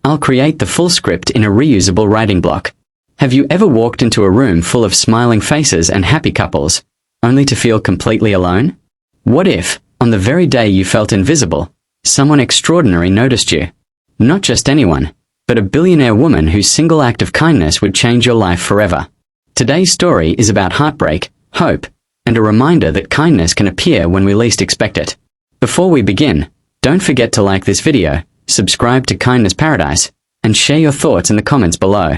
I'll create the full script in a reusable writing block. Have you ever walked into a room full of smiling faces and happy couples, only to feel completely alone? What if, on the very day you felt invisible, someone extraordinary noticed you? Not just anyone, but a billionaire woman whose single act of kindness would change your life forever. Today's story is about heartbreak, hope, and a reminder that kindness can appear when we least expect it. Before we begin, don't forget to like this video, subscribe to Kindness Paradise, and share your thoughts in the comments below.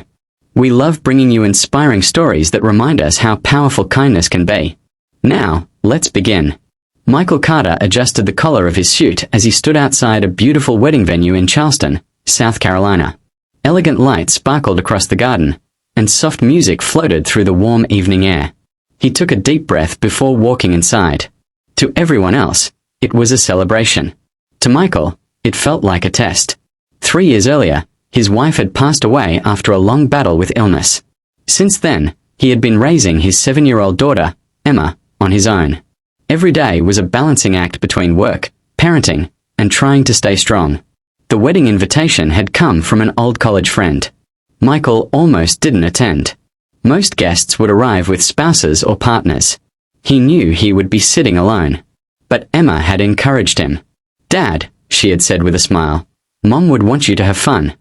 We love bringing you inspiring stories that remind us how powerful kindness can be. Now, let's begin. Michael Carter adjusted the collar of his suit as he stood outside a beautiful wedding venue in Charleston, South Carolina. Elegant lights sparkled across the garden, and soft music floated through the warm evening air. He took a deep breath before walking inside. To everyone else, it was a celebration. To Michael, it felt like a test. 3 years earlier, his wife had passed away after a long battle with illness. Since then, he had been raising his 7-year-old daughter, Emma, on his own. Every day was a balancing act between work, parenting, and trying to stay strong. The wedding invitation had come from an old college friend. Michael almost didn't attend. Most guests would arrive with spouses or partners. He knew he would be sitting alone. But Emma had encouraged him. "Dad," she had said with a smile, "Mom would want you to have fun."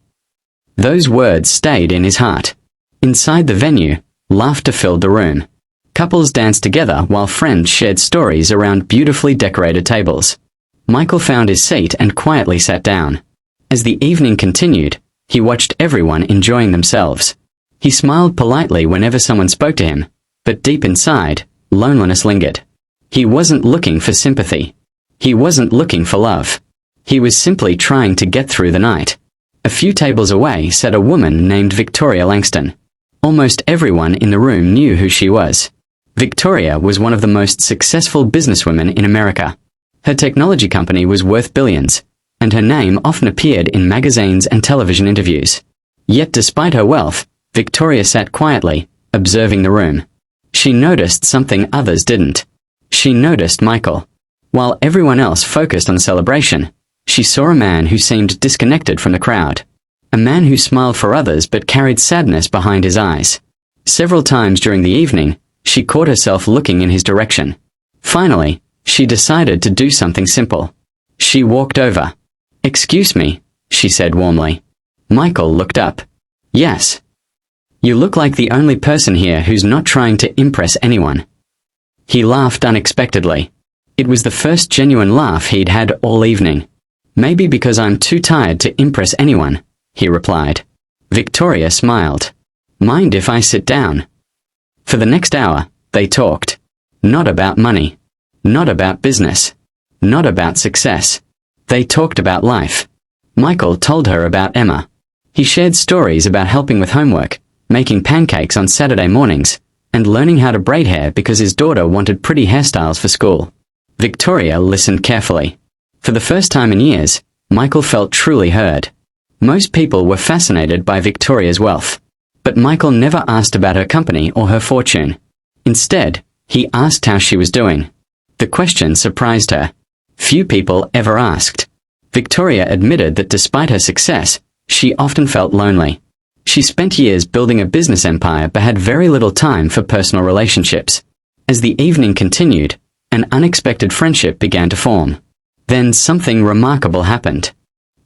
Those words stayed in his heart. Inside the venue, laughter filled the room. Couples danced together while friends shared stories around beautifully decorated tables. Michael found his seat and quietly sat down. As the evening continued, he watched everyone enjoying themselves. He smiled politely whenever someone spoke to him, but deep inside, loneliness lingered. He wasn't looking for sympathy. He wasn't looking for love. He was simply trying to get through the night. A few tables away sat a woman named Victoria Langston. Almost everyone in the room knew who she was. Victoria was one of the most successful businesswomen in America. Her technology company was worth billions, and her name often appeared in magazines and television interviews. Yet despite her wealth, Victoria sat quietly, observing the room. She noticed something others didn't. She noticed Michael. While everyone else focused on the celebration, she saw a man who seemed disconnected from the crowd. A man who smiled for others but carried sadness behind his eyes. Several times during the evening, she caught herself looking in his direction. Finally, she decided to do something simple. She walked over. "Excuse me," she said warmly. Michael looked up. "Yes. You look like the only person here who's not trying to impress anyone." He laughed unexpectedly. It was the first genuine laugh he'd had all evening. "Maybe because I'm too tired to impress anyone," he replied. Victoria smiled. "Mind if I sit down?" For the next hour, they talked. Not about money. Not about business. Not about success. They talked about life. Michael told her about Emma. He shared stories about helping with homework, making pancakes on Saturday mornings, and learning how to braid hair because his daughter wanted pretty hairstyles for school. Victoria listened carefully. For the first time in years, Michael felt truly heard. Most people were fascinated by Victoria's wealth. But Michael never asked about her company or her fortune. Instead, he asked how she was doing. The question surprised her. Few people ever asked. Victoria admitted that despite her success, she often felt lonely. She spent years building a business empire but had very little time for personal relationships. As the evening continued, an unexpected friendship began to form. Then something remarkable happened.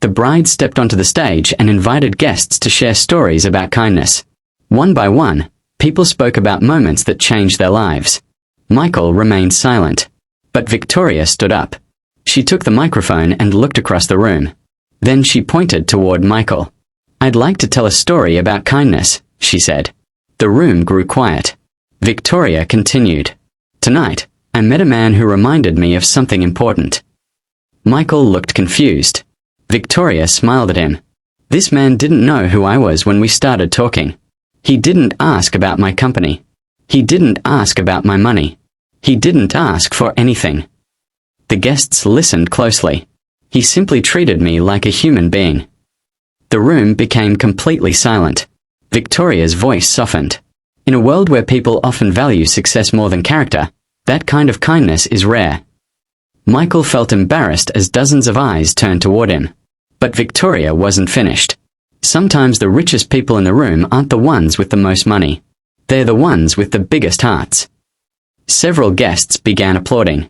The bride stepped onto the stage and invited guests to share stories about kindness. One by one, people spoke about moments that changed their lives. Michael remained silent. But Victoria stood up. She took the microphone and looked across the room. Then she pointed toward Michael. "I'd like to tell a story about kindness," she said. The room grew quiet. Victoria continued. "Tonight, I met a man who reminded me of something important." Michael looked confused. Victoria smiled at him. "This man didn't know who I was when we started talking. He didn't ask about my company. He didn't ask about my money. He didn't ask for anything." The guests listened closely. He simply treated me like a human being. The room became completely silent. Victoria's voice softened. In a world where people often value success more than character, that kind of kindness is rare. Michael felt embarrassed as dozens of eyes turned toward him. But Victoria wasn't finished. Sometimes the richest people in the room aren't the ones with the most money. They're the ones with the biggest hearts. Several guests began applauding.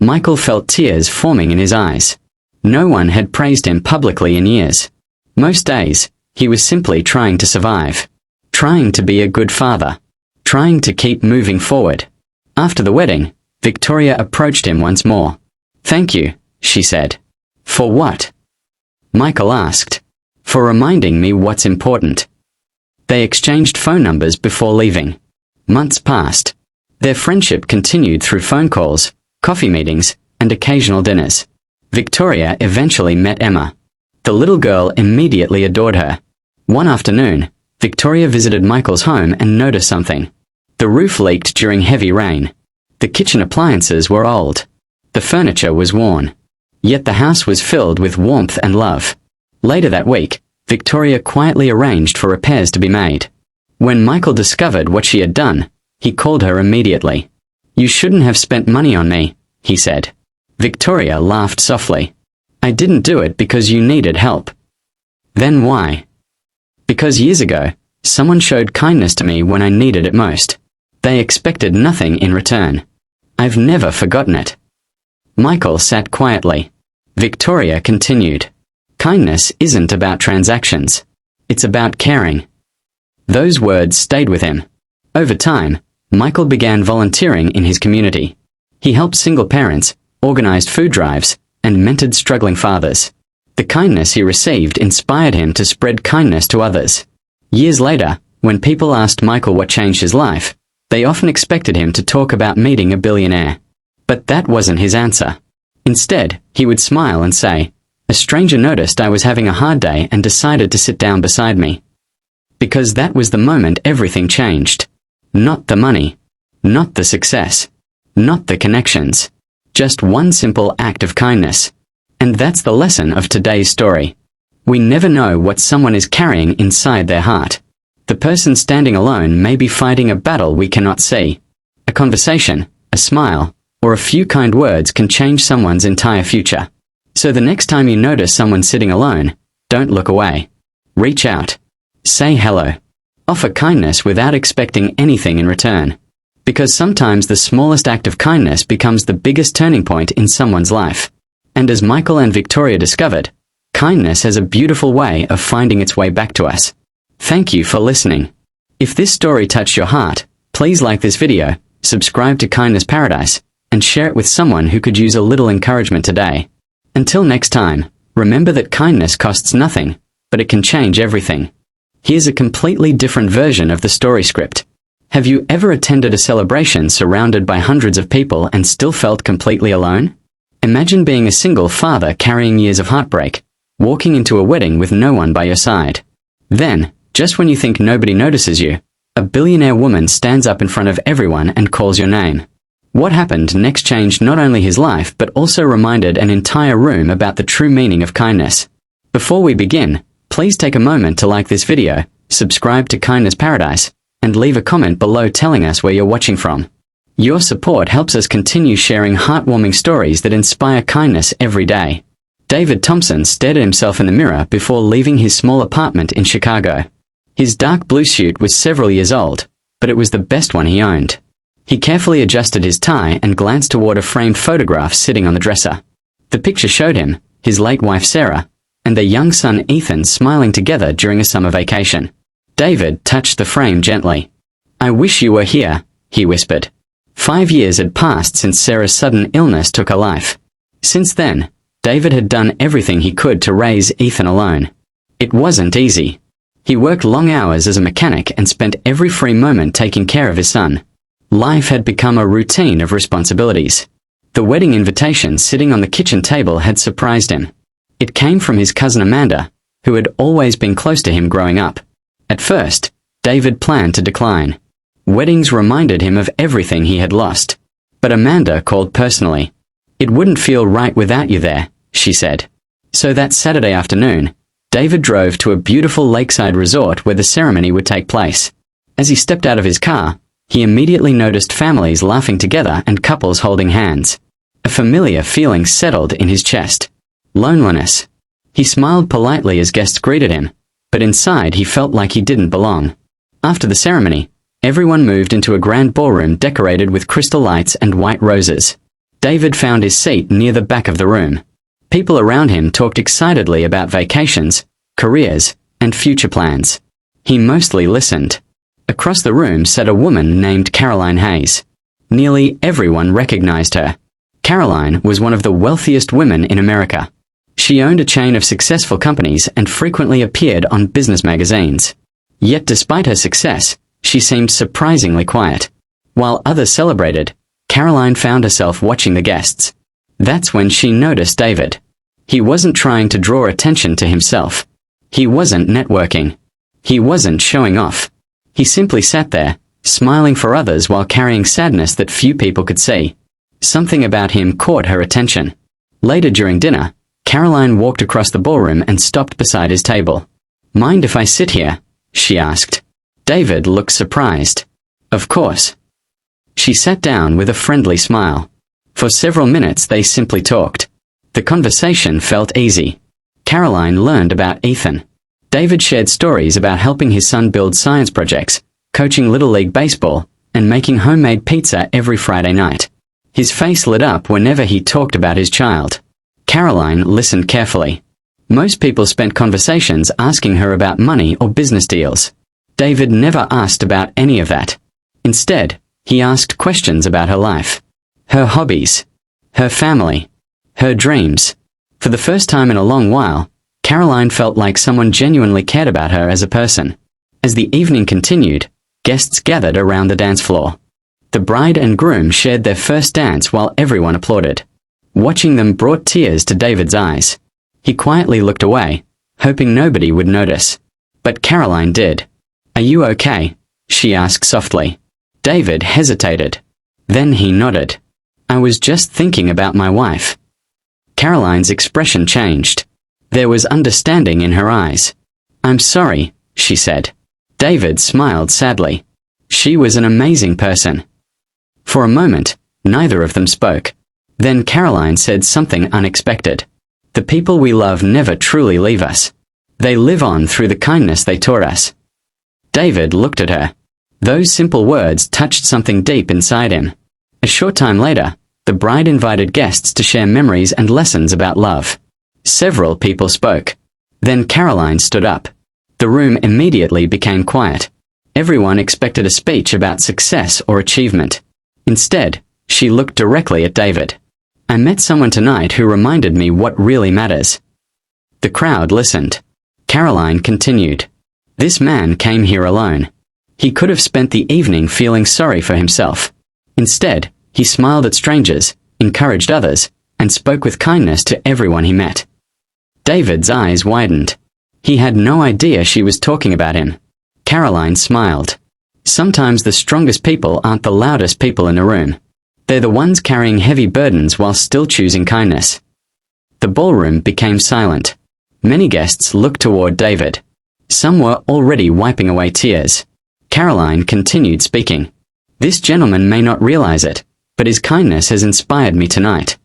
Michael felt tears forming in his eyes. No one had praised him publicly in years. Most days, he was simply trying to survive. Trying to be a good father. Trying to keep moving forward. After the wedding, Victoria approached him once more. "Thank you," she said. "For what?" Michael asked. "For reminding me what's important." They exchanged phone numbers before leaving. Months passed. Their friendship continued through phone calls, coffee meetings, and occasional dinners. Victoria eventually met Emma. The little girl immediately adored her. One afternoon, Victoria visited Michael's home and noticed something. The roof leaked during heavy rain. The kitchen appliances were old. The furniture was worn. Yet the house was filled with warmth and love. Later that week, Victoria quietly arranged for repairs to be made. When Michael discovered what she had done, he called her immediately. "You shouldn't have spent money on me," he said. Victoria laughed softly. "I didn't do it because you needed help." "Then why?" "Because years ago, someone showed kindness to me when I needed it most. They expected nothing in return. I've never forgotten it." Michael sat quietly. Victoria continued. "Kindness isn't about transactions. It's about caring." Those words stayed with him. Over time, Michael began volunteering in his community. He helped single parents, organized food drives, and mentored struggling fathers. The kindness he received inspired him to spread kindness to others. Years later, when people asked Michael what changed his life, they often expected him to talk about meeting a billionaire. But that wasn't his answer. Instead, he would smile and say, "A stranger noticed I was having a hard day and decided to sit down beside me." Because that was the moment everything changed. Not the money. Not the success. Not the connections. Just one simple act of kindness. And that's the lesson of today's story. We never know what someone is carrying inside their heart. The person standing alone may be fighting a battle we cannot see. A conversation, a smile, or a few kind words can change someone's entire future. So the next time you notice someone sitting alone, don't look away. Reach out. Say hello. Offer kindness without expecting anything in return. Because sometimes the smallest act of kindness becomes the biggest turning point in someone's life. And as Michael and Victoria discovered, kindness has a beautiful way of finding its way back to us. Thank you for listening. If this story touched your heart, please like this video, subscribe to Kindness Paradise, and share it with someone who could use a little encouragement today. Until next time, remember that kindness costs nothing, but it can change everything. Here's a completely different version of the story script. Have you ever attended a celebration surrounded by hundreds of people and still felt completely alone? Imagine being a single father carrying years of heartbreak, walking into a wedding with no one by your side. Then, just when you think nobody notices you, a billionaire woman stands up in front of everyone and calls your name. What happened next changed not only his life but also reminded an entire room about the true meaning of kindness. Before we begin, please take a moment to like this video, subscribe to Kindness Paradise, and leave a comment below telling us where you're watching from. Your support helps us continue sharing heartwarming stories that inspire kindness every day. David Thompson stared at himself in the mirror before leaving his small apartment in Chicago. His dark blue suit was several years old, but it was the best one he owned. He carefully adjusted his tie and glanced toward a framed photograph sitting on the dresser. The picture showed him, his late wife Sarah, and their young son Ethan smiling together during a summer vacation. David touched the frame gently. "I wish you were here," he whispered. 5 years had passed since Sarah's sudden illness took her life. Since then, David had done everything he could to raise Ethan alone. It wasn't easy. He worked long hours as a mechanic and spent every free moment taking care of his son. Life had become a routine of responsibilities. The wedding invitation sitting on the kitchen table had surprised him. It came from his cousin Amanda, who had always been close to him growing up. At first, David planned to decline. Weddings reminded him of everything he had lost. But Amanda called personally. "It wouldn't feel right without you there," she said. So that Saturday afternoon, David drove to a beautiful lakeside resort where the ceremony would take place. As he stepped out of his car, he immediately noticed families laughing together and couples holding hands. A familiar feeling settled in his chest. Loneliness. He smiled politely as guests greeted him, but inside he felt like he didn't belong. After the ceremony, everyone moved into a grand ballroom decorated with crystal lights and white roses. David found his seat near the back of the room. People around him talked excitedly about vacations, careers, and future plans. He mostly listened. Across the room sat a woman named Caroline Hayes. Nearly everyone recognized her. Caroline was one of the wealthiest women in America. She owned a chain of successful companies and frequently appeared on business magazines. Yet despite her success, she seemed surprisingly quiet. While others celebrated, Caroline found herself watching the guests. That's when she noticed David. He wasn't trying to draw attention to himself. He wasn't networking. He wasn't showing off. He simply sat there, smiling for others while carrying sadness that few people could see. Something about him caught her attention. Later during dinner, Caroline walked across the ballroom and stopped beside his table. "Mind if I sit here?" she asked. David looked surprised. "Of course." She sat down with a friendly smile. For several minutes they simply talked. The conversation felt easy. Caroline learned about Ethan. David shared stories about helping his son build science projects, coaching Little League baseball, and making homemade pizza every Friday night. His face lit up whenever he talked about his child. Caroline listened carefully. Most people spent conversations asking her about money or business deals. David never asked about any of that. Instead, he asked questions about her life, her hobbies, her family, her dreams. For the first time in a long while, Caroline felt like someone genuinely cared about her as a person. As the evening continued, guests gathered around the dance floor. The bride and groom shared their first dance while everyone applauded. Watching them brought tears to David's eyes. He quietly looked away, hoping nobody would notice. But Caroline did. "Are you okay?" she asked softly. David hesitated. Then he nodded. "I was just thinking about my wife." Caroline's expression changed. There was understanding in her eyes. "I'm sorry," she said. David smiled sadly. She was an amazing person. For a moment, neither of them spoke. Then Caroline said something unexpected. "The people we love never truly leave us. They live on through the kindness they taught us." David looked at her. Those simple words touched something deep inside him. A short time later, the bride invited guests to share memories and lessons about love. Several people spoke. Then Caroline stood up. The room immediately became quiet. Everyone expected a speech about success or achievement. Instead, she looked directly at David. "I met someone tonight who reminded me what really matters." The crowd listened. Caroline continued. "This man came here alone. He could have spent the evening feeling sorry for himself. Instead, he smiled at strangers, encouraged others, and spoke with kindness to everyone he met." David's eyes widened. He had no idea she was talking about him. Caroline smiled. Sometimes the strongest people aren't the loudest people in a room. They're the ones carrying heavy burdens while still choosing kindness. The ballroom became silent. Many guests looked toward David. Some were already wiping away tears. Caroline continued speaking. "This gentleman may not realize it, but his kindness has inspired me tonight."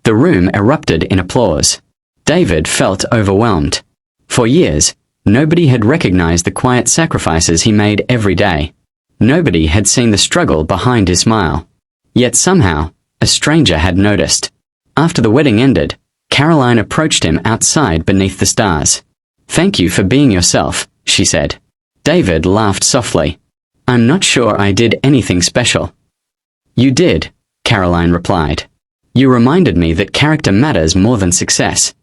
The room erupted in applause. David felt overwhelmed. For years, nobody had recognized the quiet sacrifices he made every day. Nobody had seen the struggle behind his smile. Yet somehow, a stranger had noticed. After the wedding ended, Caroline approached him outside beneath the stars. "Thank you for being yourself," she said. David laughed softly. "I'm not sure I did anything special." "You did," Caroline replied. "You reminded me that character matters more than success."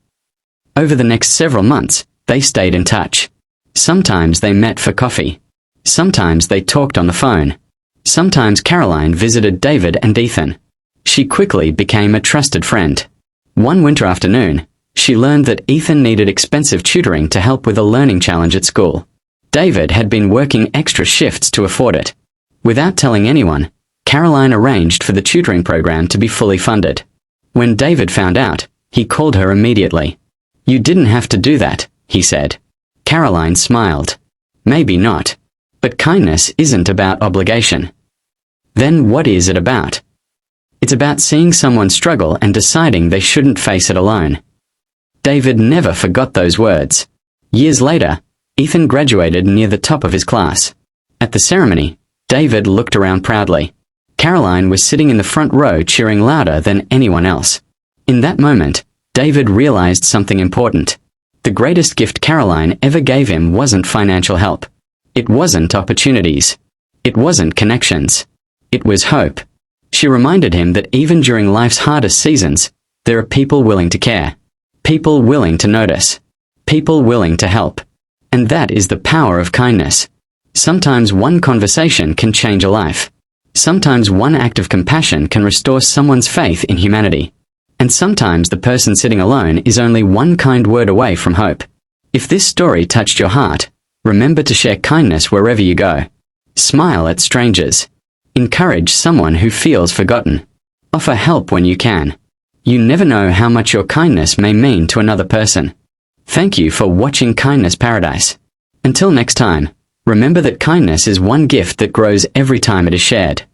Over the next several months, they stayed in touch. Sometimes they met for coffee. Sometimes they talked on the phone. Sometimes Caroline visited David and Ethan. She quickly became a trusted friend. One winter afternoon, she learned that Ethan needed expensive tutoring to help with a learning challenge at school. David had been working extra shifts to afford it. Without telling anyone, Caroline arranged for the tutoring program to be fully funded. When David found out, he called her immediately. "You didn't have to do that," he said. Caroline smiled. "Maybe not. But kindness isn't about obligation." Then what is it about? It's about seeing someone struggle and deciding they shouldn't face it alone. David never forgot those words. Years later, Ethan graduated near the top of his class. At the ceremony, David looked around proudly. Caroline was sitting in the front row cheering louder than anyone else. In that moment, David realized something important. The greatest gift Caroline ever gave him wasn't financial help. It wasn't opportunities. It wasn't connections. It was hope. She reminded him that even during life's hardest seasons, there are people willing to care. People willing to notice. People willing to help. And that is the power of kindness. Sometimes one conversation can change a life. Sometimes one act of compassion can restore someone's faith in humanity. And sometimes the person sitting alone is only one kind word away from hope. If this story touched your heart, remember to share kindness wherever you go. Smile at strangers. Encourage someone who feels forgotten. Offer help when you can. You never know how much your kindness may mean to another person. Thank you for watching Kindness Paradise. Until next time, remember that kindness is one gift that grows every time it is shared.